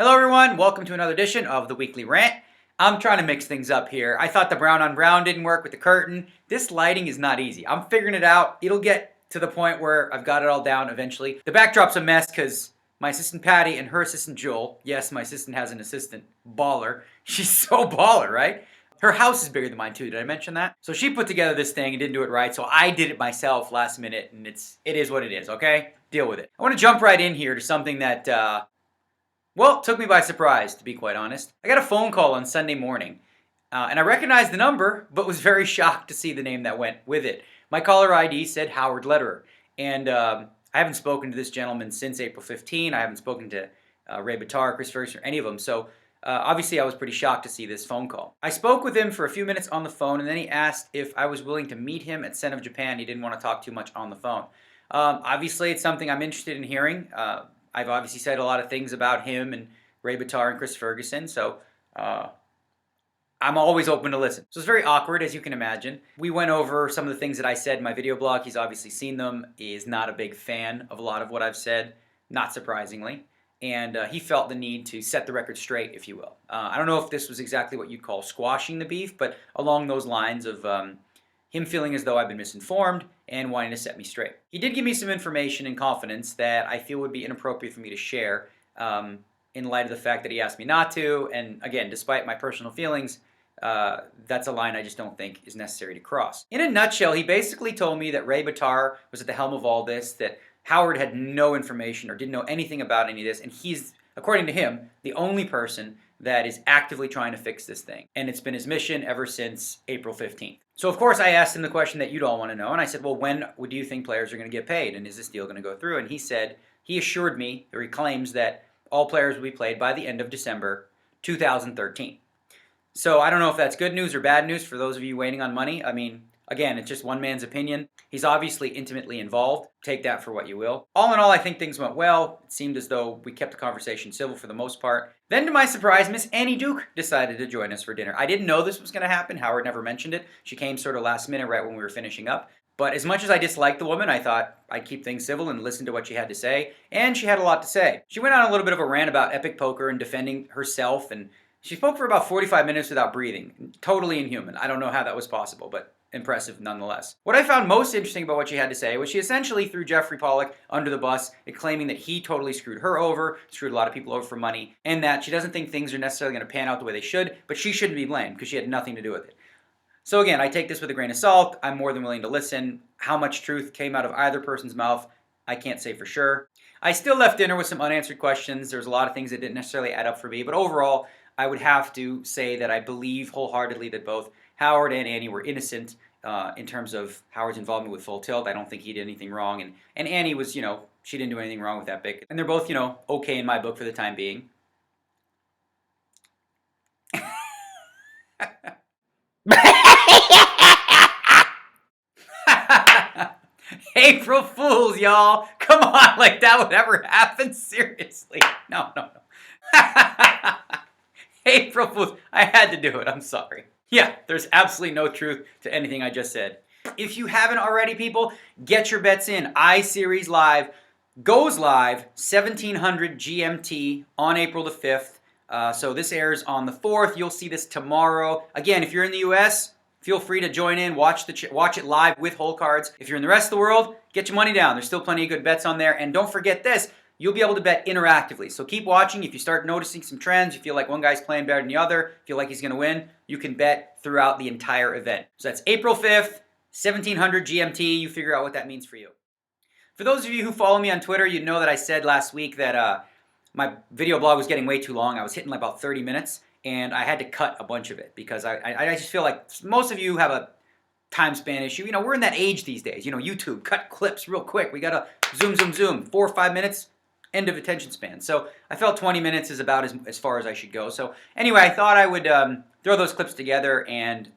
Hello everyone, welcome to another edition of the Weekly Rant. I'm trying to mix things up here. I thought the brown on brown didn't work with the curtain. This lighting is not easy. I'm figuring it out. It'll get to the point where I've got it all down eventually. The backdrop's a mess because my assistant Patty and her assistant Joel, yes, my assistant has an assistant, baller. She's so baller, right? Her house is bigger than mine too, did I mention that? So she put together this thing and didn't do it right, so I did it myself last minute, and it is what it is, okay? Deal with it. I want to jump right in here to something that, well, it took me by surprise, to be quite honest. I got a phone call on Sunday morning, and I recognized the number, but was very shocked to see the name that went with it. My caller ID said Howard Lederer, and I haven't spoken to this gentleman since April 15. I haven't spoken to Ray Bitar, Chris Ferguson, or any of them, so obviously I was pretty shocked to see this phone call. I spoke with him for a few minutes on the phone, and then he asked if I was willing to meet him at Sen of Japan. He didn't want to talk too much on the phone. Obviously, it's something I'm interested in hearing. I've obviously said a lot of things about him and Ray Bitar and Chris Ferguson, so I'm always open to listen. So it's very awkward, as you can imagine. We went over some of the things that I said in my video blog. He's obviously seen them. He is not a big fan of a lot of what I've said, not surprisingly. And he felt the need to set the record straight, if you will. I don't know if this was exactly what you'd call squashing the beef, but along those lines of him feeling as though I've been misinformed and wanting to set me straight. He did give me some information and confidence that I feel would be inappropriate for me to share in light of the fact that he asked me not to. And again, despite my personal feelings, that's a line I just don't think is necessary to cross. In a nutshell, he basically told me that Ray Bitar was at the helm of all this, that Howard had no information or didn't know anything about any of this, and he's, according to him, the only person that is actively trying to fix this thing. And it's been his mission ever since April 15th. So of course I asked him the question that you'd all want to know, and I said, well, when do you think players are going to get paid, and is this deal going to go through? And he said, he assured me, or he claims that all players will be paid by the end of December 2013. So I don't know if that's good news or bad news for those of you waiting on money. I mean, again, it's just one man's opinion. He's obviously intimately involved. Take that for what you will. All in all, I think things went well. It seemed as though we kept the conversation civil for the most part. Then, to my surprise, Miss Annie Duke decided to join us for dinner. I didn't know this was going to happen. Howard never mentioned it. She came sort of last minute right when we were finishing up. But as much as I disliked the woman, I thought I'd keep things civil and listen to what she had to say. And she had a lot to say. She went on a little bit of a rant about epic poker and defending herself, and she spoke for about 45 minutes without breathing. Totally inhuman. I don't know how that was possible, but impressive nonetheless. What I found most interesting about what she had to say was she essentially threw Jeffrey Pollack under the bus, claiming that he totally screwed her over, screwed a lot of people over for money, and that she doesn't think things are necessarily going to pan out the way they should, but she shouldn't be blamed because she had nothing to do with it. So again, I take this with a grain of salt. I'm more than willing to listen. How much truth came out of either person's mouth, I can't say for sure. I still left dinner with some unanswered questions. There's a lot of things that didn't necessarily add up for me, but overall, I would have to say that I believe wholeheartedly that both Howard and Annie were innocent in terms of Howard's involvement with Full Tilt. I don't think he did anything wrong. And Annie was, she didn't do anything wrong with that bit. And they're both, okay in my book for the time being. April Fools, y'all. Come on, like that would ever happen? Seriously. No. April Fools. I had to do it. I'm sorry. Yeah, there's absolutely no truth to anything I just said. If you haven't already, people, get your bets in. iSeries Live goes live 1700 GMT on April the 5th. So this airs on the 4th. You'll see this tomorrow. Again, if you're in the US, feel free to join in. Watch it live with whole cards. If you're in the rest of the world, get your money down. There's still plenty of good bets on there. And don't forget this. You'll be able to bet interactively. So keep watching. If you start noticing some trends, you feel like one guy's playing better than the other, feel like he's going to win, you can bet throughout the entire event. So that's April 5th, 1700 GMT. You figure out what that means for you. For those of you who follow me on Twitter, you know that I said last week that my video blog was getting way too long. I was hitting like about 30 minutes, and I had to cut a bunch of it because I just feel like most of you have a time span issue. We're in that age these days. YouTube, cut clips real quick. We got to zoom, 4 or 5 minutes. End of attention span. So I felt 20 minutes is about as far as I should go. So anyway, I thought I would throw those clips together and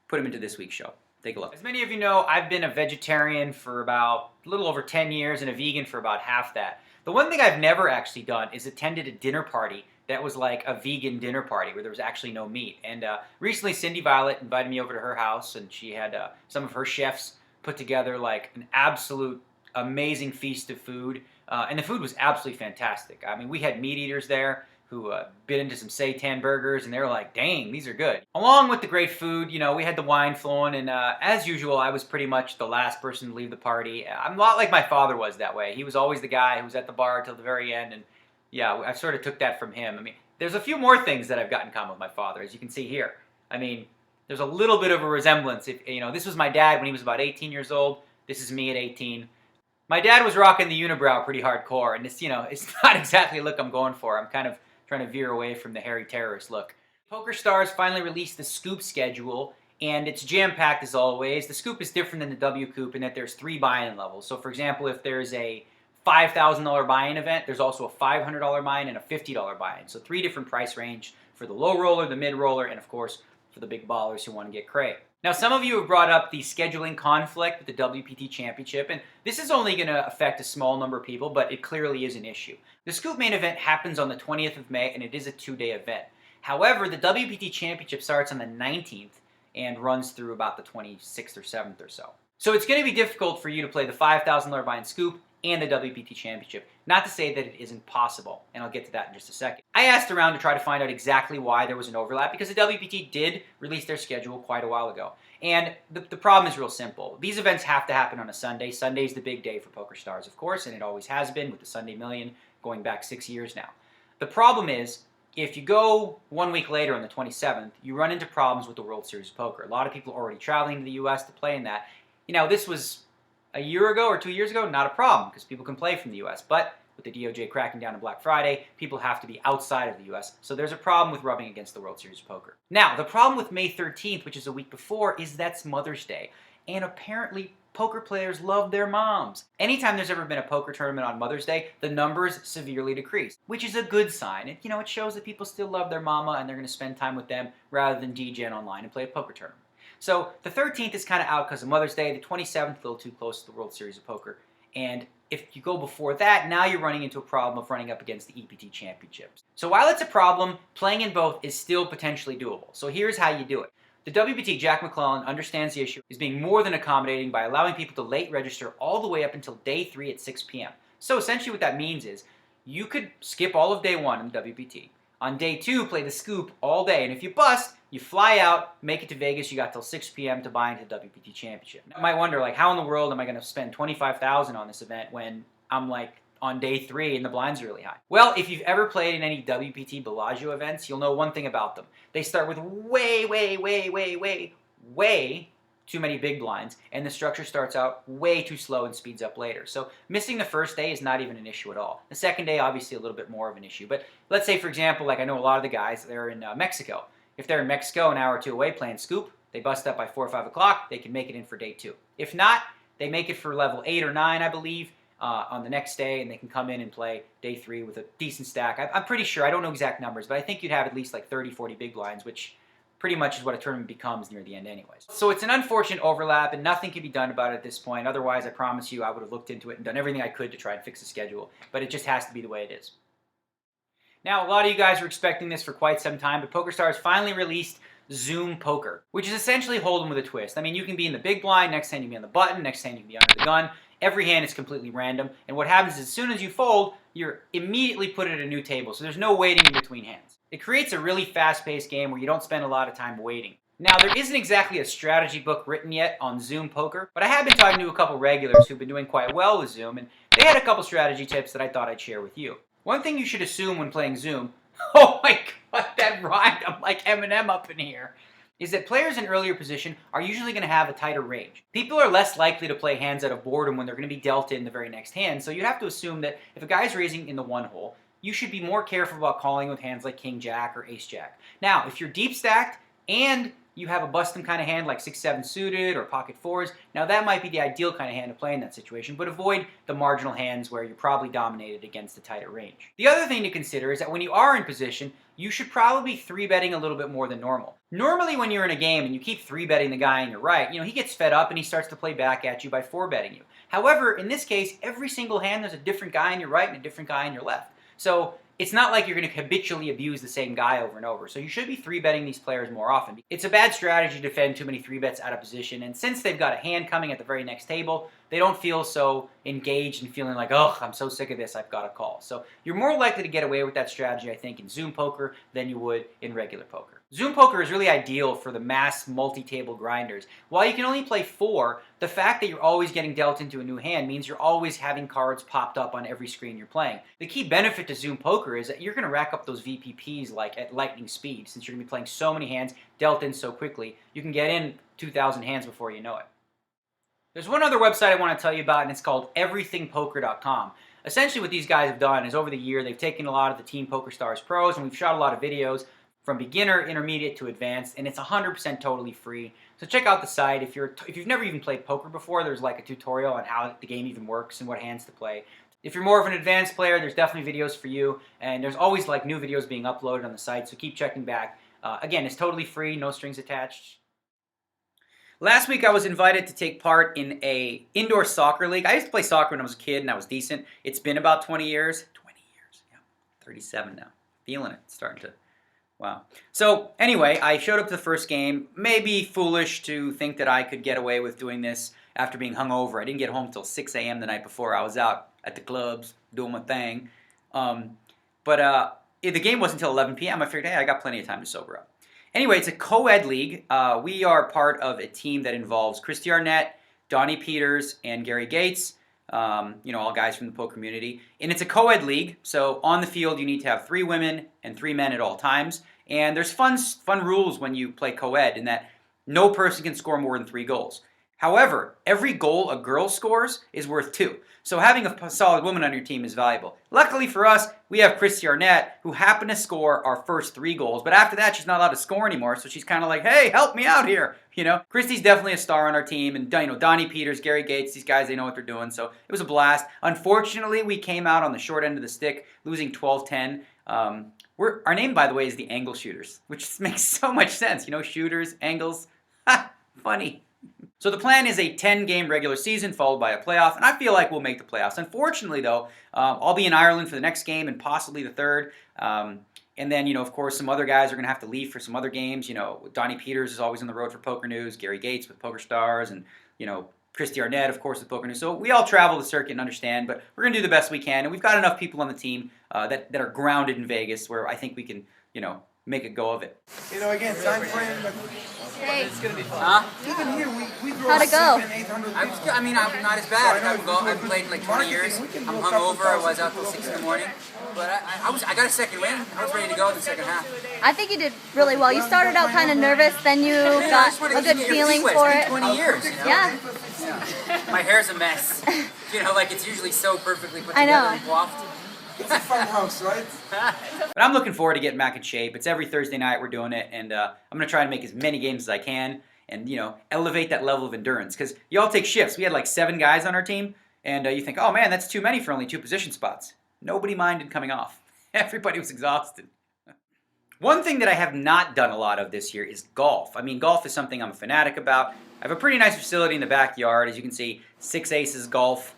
put them into this week's show. Take a look. As many of you know, I've been a vegetarian for about a little over 10 years and a vegan for about half that. The one thing I've never actually done is attended a dinner party that was like a vegan dinner party where there was actually no meat. And recently Cindy Violet invited me over to her house, and she had some of her chefs put together like an absolute amazing feast of food. And the food was absolutely fantastic. I mean, we had meat eaters there who bit into some seitan burgers, and they were like, dang, these are good. Along with the great food, you know, we had the wine flowing, and as usual, I was pretty much the last person to leave the party. I'm a lot like my father was that way. He was always the guy who was at the bar till the very end, and yeah, I sort of took that from him. I mean, there's a few more things that I've got in common with my father, as you can see here. I mean, there's a little bit of a resemblance. If, you know, this was my dad when he was about 18 years old. This is me at 18. My dad was rocking the unibrow pretty hardcore, and it's, you know, it's not exactly a look I'm going for. I'm kind of trying to veer away from the hairy terrorist look. Pokerstars finally released the scoop schedule, and it's jam-packed as always. The scoop is different than the W Coop in that there's 3 buy-in levels. So for example, if there's a $5,000 buy-in event, there's also a $500 buy-in and a $50 buy-in. So 3 different price range for the low roller, the mid roller, and of course for the big ballers who want to get cray. Now, some of you have brought up the scheduling conflict with the WPT Championship, and this is only going to affect a small number of people, but it clearly is an issue. The Scoop main event happens on the 20th of May, and it is a 2-day event. However, the WPT Championship starts on the 19th and runs through about the 26th or 7th or so. So it's going to be difficult for you to play the $5,000 buy-in Scoop and the WPT Championship. Not to say that it isn't possible, and I'll get to that in just a second. I asked around to try to find out exactly why there was an overlap, because the WPT did release their schedule quite a while ago. And the problem is real simple. These events have to happen on a Sunday. Sunday's the big day for Pokerstars, of course, and it always has been with the Sunday Million going back 6 years now. The problem is, if you go 1 week later on the 27th, you run into problems with the World Series of Poker. A lot of people are already traveling to the U.S. to play in that. You know, this was a year ago or 2 years ago, not a problem, because people can play from the U.S., but with the DOJ cracking down on Black Friday, people have to be outside of the U.S., so there's a problem with rubbing against the World Series of Poker. Now, the problem with May 13th, which is a week before, is that's Mother's Day, and apparently poker players love their moms. Anytime there's ever been a poker tournament on Mother's Day, the numbers severely decrease, which is a good sign. It, you know, it shows that people still love their mama and they're going to spend time with them rather than DJing online and play a poker tournament. So the 13th is kind of out because of Mother's Day. The 27th, a little too close to the World Series of Poker. And if you go before that, now you're running into a problem of running up against the EPT Championships. So while it's a problem, playing in both is still potentially doable. So here's how you do it. The WPT, Jack McClellan, understands the issue is being more than accommodating by allowing people to late register all the way up until day 3 at 6 p.m. So essentially what that means is you could skip all of day 1 in the WPT. On day 2, play the Scoop all day, and if you bust, you fly out, make it to Vegas, you got till 6 p.m. to buy into the WPT Championship. Now, you might wonder, like, how in the world am I going to spend $25,000 on this event when I'm, like, on day 3 and the blinds are really high? Well, if you've ever played in any WPT Bellagio events, you'll know one thing about them. They start with way too many big blinds, and the structure starts out way too slow and speeds up later. So missing the first day is not even an issue at all. The second day, obviously, a little bit more of an issue. But let's say, for example, like I know a lot of the guys, they're in Mexico. If they're in Mexico an hour or two away playing Scoop, they bust up by 4 or 5 o'clock, they can make it in for day 2. If not, they make it for level 8 or 9, I believe, on the next day, and they can come in and play day 3 with a decent stack. I'm pretty sure, I don't know exact numbers, but I think you'd have at least like 30, 40 big blinds, which pretty much is what a tournament becomes near the end anyways. So it's an unfortunate overlap, and nothing can be done about it at this point. Otherwise, I promise you, I would have looked into it and done everything I could to try and fix the schedule, but it just has to be the way it is. Now, a lot of you guys were expecting this for quite some time, but Pokerstars finally released Zoom Poker, which is essentially Hold'em with a twist. I mean, you can be in the big blind, next hand you can be on the button, next hand you can be under the gun. Every hand is completely random, and what happens is as soon as you fold, you're immediately put at a new table, so there's no waiting in between hands. It creates a really fast-paced game where you don't spend a lot of time waiting. Now, there isn't exactly a strategy book written yet on Zoom Poker, but I have been talking to a couple regulars who've been doing quite well with Zoom, and they had a couple strategy tips that I thought I'd share with you. One thing you should assume when playing Zoom, oh my god, that rhymed, I'm like Eminem up in here, is that players in earlier position are usually going to have a tighter range. People are less likely to play hands out of boredom when they're going to be dealt in the very next hand, so you'd have to assume that if a guy's raising in the 1 hole, you should be more careful about calling with hands like King Jack or Ace Jack. Now, if you're deep stacked and you have a bustum kind of hand like 6-7 suited or pocket 4s, now that might be the ideal kind of hand to play in that situation, but avoid the marginal hands where you're probably dominated against the tighter range. The other thing to consider is that when you are in position, you should probably be 3-betting a little bit more than normal. Normally when you're in a game and you keep 3-betting the guy on your right, he gets fed up and he starts to play back at you by 4-betting you. However, in this case, every single hand there's a different guy on your right and a different guy on your left. So it's not like you're going to habitually abuse the same guy over and over. So you should be 3-betting these players more often. It's a bad strategy to defend too many 3-bets out of position, and since they've got a hand coming at the very next table, they don't feel so engaged and feeling like, oh, I'm so sick of this, I've got to call. So you're more likely to get away with that strategy, I think, in Zoom poker than you would in regular poker. Zoom poker is really ideal for the mass multi-table grinders. While you can only play 4, the fact that you're always getting dealt into a new hand means you're always having cards popped up on every screen you're playing. The key benefit to Zoom poker is that you're going to rack up those VPPs like at lightning speed. Since you're going to be playing so many hands dealt in so quickly, you can get in 2,000 hands before you know it. There's one other website I want to tell you about, and it's called everythingpoker.com. Essentially what these guys have done is over the year they've taken a lot of the Team Pokerstars pros, and we've shot a lot of videos from beginner, intermediate to advanced, and it's 100% totally free. So check out the site. If you've never even played poker before, there's like a tutorial on how the game even works and what hands to play. If you're more of an advanced player, there's definitely videos for you, and there's always like new videos being uploaded on the site, so keep checking back. Again, it's totally free, no strings attached. Last week I was invited to take part in a indoor soccer league. I used to play soccer when I was a kid and I was decent. It's been about 20 years. 20 years, yeah. 37 now. Feeling it. It's starting to, wow. So anyway, I showed up to the first game. Maybe foolish to think that I could get away with doing this after being hungover. I didn't get home until 6 a.m. the night before. I was out at the clubs doing my thing. But the game wasn't until 11 p.m. I figured, hey, I got plenty of time to sober up. Anyway, it's a co-ed league. We are part of a team that involves Christy Arnett, Donnie Peters, and Gary Gates. All guys from the poker community. And it's a co-ed league, so on the field you need to have 3 women and 3 men at all times. And there's fun rules when you play co-ed in that no person can score more than 3 goals. However, every goal a girl scores is worth 2. So having a solid woman on your team is valuable. Luckily for us, we have Christy Arnett, who happened to score our first 3 goals. But after that, she's not allowed to score anymore. So she's kind of like, hey, help me out here. Christy's definitely a star on our team. And Donnie Peters, Gary Gates, these guys, they know what they're doing. So it was a blast. Unfortunately, we came out on the short end of the stick, losing 12-10. Our name, by the way, is the Angle Shooters, which makes so much sense. Shooters, angles, ha, funny. So the plan is a 10-game regular season followed by a playoff, and I feel like we'll make the playoffs. Unfortunately, though, I'll be in Ireland for the next game and possibly the third. And then, of course, some other guys are going to have to leave for some other games. Donnie Peters is always on the road for Poker News, Gary Gates with Pokerstars, and, Christy Arnett, of course, with Poker News. So we all travel the circuit and understand, but we're going to do the best we can. And we've got enough people on the team that are grounded in Vegas where I think we can, make a go of it. Again, time frame. Hey. It's going to be fun. Huh? Even here, we throw How'd it go? 700-800 I'm not as bad. I've played in like 20 years. I'm hungover. I was out till 6 in the morning. But I got a second win. I was ready to go in the second half. I think you did really well. You started out kind of nervous, then you got a good feeling for it. 20 years. Yeah. My hair's a mess. Like it's usually so perfectly put I together know. and coiffed. It's a fun house, right? But I'm looking forward to getting back in shape. It's every Thursday night we're doing it, and I'm going to try to make as many games as I can and, elevate that level of endurance. Because you all take shifts. We had like 7 guys on our team, and you think, oh man, that's too many for only 2 position spots. Nobody minded coming off. Everybody was exhausted. One thing that I have not done a lot of this year is golf. I mean, golf is something I'm a fanatic about. I have a pretty nice facility in the backyard. As you can see, 6 aces golf.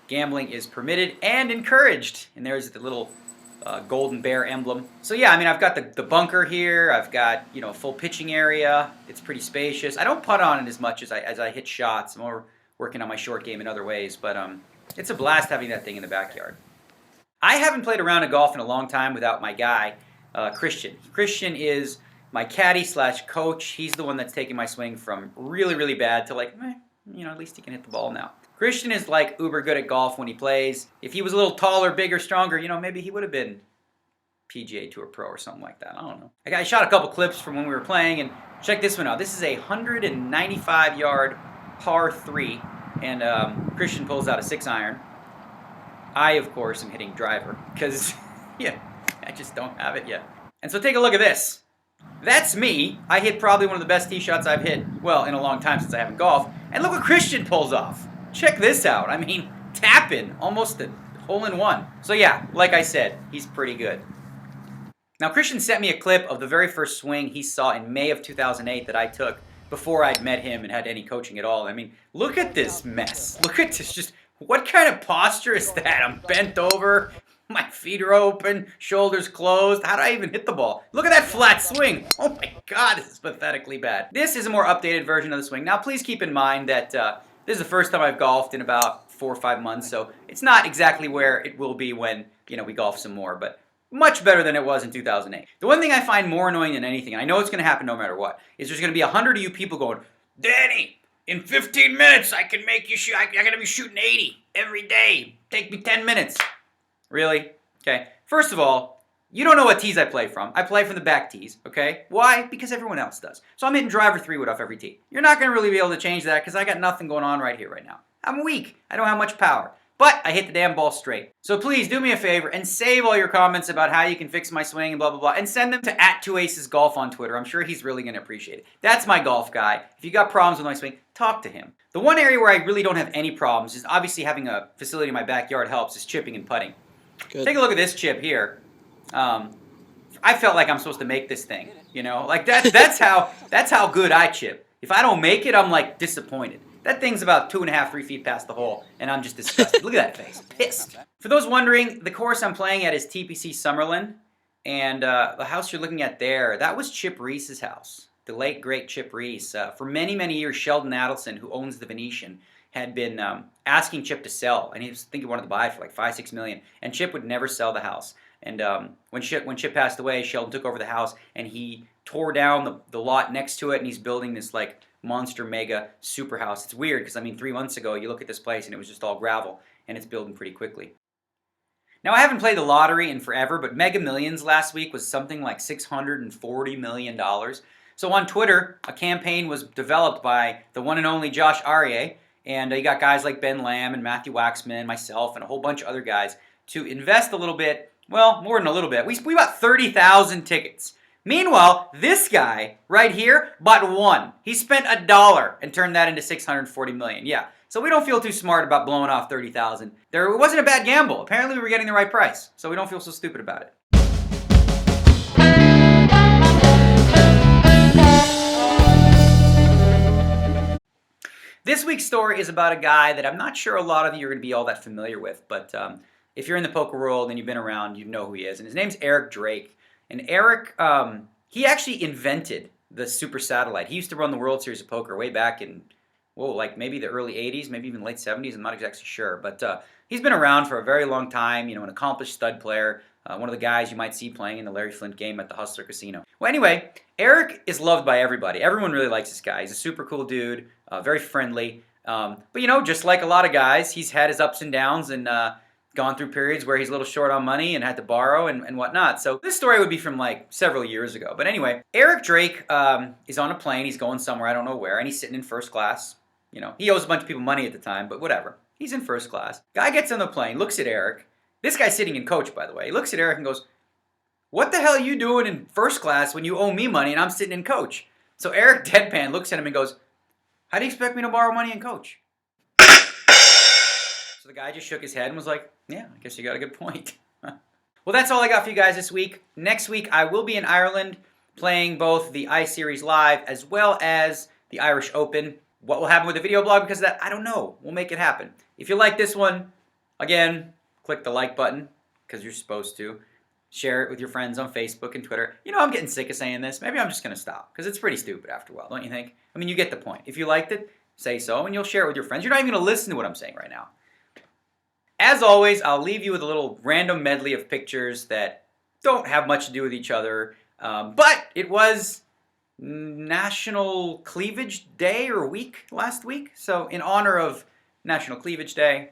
Gambling is permitted and encouraged. And there's the little golden bear emblem. So yeah, I mean, I've got the bunker here. I've got, a full pitching area. It's pretty spacious. I don't putt on it as much as I hit shots. I'm more working on my short game in other ways. But it's a blast having that thing in the backyard. I haven't played a round of golf in a long time without my guy, Christian. Christian is my caddy / coach. He's the one that's taking my swing from really, really bad to like, at least he can hit the ball now. Christian is like uber good at golf when he plays. If he was a little taller, bigger, stronger, maybe he would have been PGA Tour Pro or something like that. I don't know. I shot a couple clips from when we were playing, and check this one out. This is a 195-yard par 3, and Christian pulls out a 6-iron. I, of course, am hitting driver because, I just don't have it yet. And so take a look at this. That's me. I hit probably one of the best tee shots I've hit, well, in a long time since I haven't golfed. And look what Christian pulls off. Check this out. I mean, tap-in, almost a hole-in-one. So yeah, like I said, he's pretty good. Now, Christian sent me a clip of the very first swing he saw in May of 2008 that I took before I'd met him and had any coaching at all. I mean, look at this mess. Look at this. Just what kind of posture is that? I'm bent over. My feet are open, shoulders closed. How do I even hit the ball? Look at that flat swing. Oh my God, this is pathetically bad. This is a more updated version of the swing. Now, please keep in mind that This is the first time I've golfed in about 4 or 5 months, so it's not exactly where it will be when, we golf some more, but much better than it was in 2008. The one thing I find more annoying than anything, and I know it's going to happen no matter what, is there's going to be 100 of you people going, Danny, in 15 minutes I can make you shoot, I'm going to be shooting 80 every day. Take me 10 minutes. Really? Okay. First of all, you don't know what tees I play from. I play from the back tees, okay? Why? Because everyone else does. So I'm hitting driver 3-wood off every tee. You're not going to really be able to change that because I got nothing going on right here right now. I'm weak. I don't have much power. But I hit the damn ball straight. So please do me a favor and save all your comments about how you can fix my swing and blah, blah, blah, and send them to @2acesgolf on Twitter. I'm sure he's really going to appreciate it. That's my golf guy. If you got problems with my swing, talk to him. The one area where I really don't have any problems is obviously having a facility in my backyard helps is chipping and putting. Good. Take a look at this chip here. I felt like I'm supposed to make this thing, like that's how good I chip. If I don't make it, I'm like disappointed. That thing's about 2.5, 3 feet past the hole, and I'm just disgusted. Look at that face, pissed. For those wondering, the course I'm playing at is TPC Summerlin, and the house you're looking at there, that was Chip Reese's house, the late great Chip Reese. For many, many years, Sheldon Adelson, who owns the Venetian, had been asking Chip to sell, and he was thinking he wanted to buy it for like $5-6 million, and Chip would never sell the house. And when Chip passed away, Sheldon took over the house, and he tore down the lot next to it, and he's building this like monster mega super house. It's weird because 3 months ago you look at this place and it was just all gravel, and it's building pretty quickly. Now I haven't played the lottery in forever, but Mega Millions last week was something like $640 million. So on Twitter, a campaign was developed by the one and only Josh Aryeh, and you got guys like Ben Lamb and Matthew Waxman, myself, and a whole bunch of other guys to invest a little bit. Well, more than a little bit. We bought 30,000 tickets. Meanwhile, this guy right here bought one. He spent $1 and turned that into $640 million. Yeah, so we don't feel too smart about blowing off 30,000. It wasn't a bad gamble. Apparently we were getting the right price, so we don't feel so stupid about it. This week's story is about a guy that I'm not sure a lot of you are going to be all that familiar with, but if you're in the poker world and you've been around, you know who he is. And his name's Eric Drake. And Eric, he actually invented the super satellite. He used to run the World Series of Poker way back in, like maybe the early 80s, maybe even late 70s. I'm not exactly sure. But he's been around for a very long time, an accomplished stud player, one of the guys you might see playing in the Larry Flint game at the Hustler Casino. Well, anyway, Eric is loved by everybody. Everyone really likes this guy. He's a super cool dude, very friendly. But, just like a lot of guys, he's had his ups and downs and gone through periods where he's a little short on money and had to borrow and whatnot. So this story would be from like several years ago. But anyway, Eric Drake is on a plane. He's going somewhere, I don't know where, and he's sitting in first class. He owes a bunch of people money at the time, but whatever. He's in first class. Guy gets on the plane, looks at Eric. This guy's sitting in coach, by the way. He looks at Eric and goes, "What the hell are you doing in first class when you owe me money and I'm sitting in coach?" So Eric deadpan looks at him and goes, "How do you expect me to borrow money in coach?" So the guy just shook his head and was like, "Yeah, I guess you got a good point." Well, that's all I got for you guys this week. Next week, I will be in Ireland playing both the iSeries Live as well as the Irish Open. What will happen with the video blog because of that, I don't know. We'll make it happen. If you like this one, again, click the like button because you're supposed to. Share it with your friends on Facebook and Twitter. I'm getting sick of saying this. Maybe I'm just going to stop because it's pretty stupid after a while, don't you think? I mean, you get the point. If you liked it, say so, and you'll share it with your friends. You're not even going to listen to what I'm saying right now. As always, I'll leave you with a little random medley of pictures that don't have much to do with each other, but it was National Cleavage Day or week last week. So in honor of National Cleavage Day,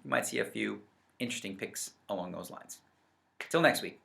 you might see a few interesting pics along those lines. Till next week.